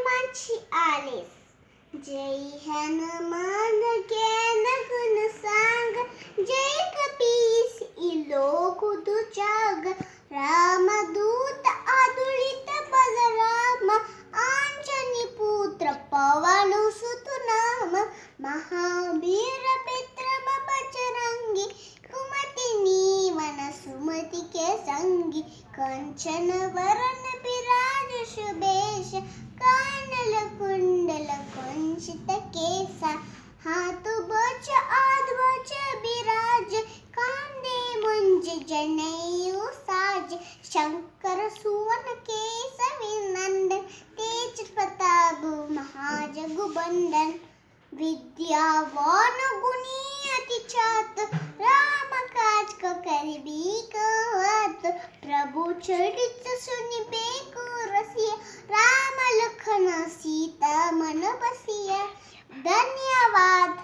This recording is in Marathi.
रामाची आलीस. जय हनुमान ज्ञान गुण सांग, जय कपीस इलोक तुझाग. रामदूत अतुलित बलराम, अंजनी पुत्र पवन सुत नाम. महावीर विक्रम बजरंगी, कुमति निवारण सुमति के संगी. कंचन वरण विराज सुबेश, कानन कुंडल कुंचित केसा. हाथ वज ध्वज विराज, कांधे मुंज जनेऊ साज. शंकर सुवन केसरी नंदन, तेज प्रताप महाजगबंदन. विद्यावान गुणी अति चातुर, राम काज करिबे को आतुर. प्रभु चरित्र सुनिबे को रसिया,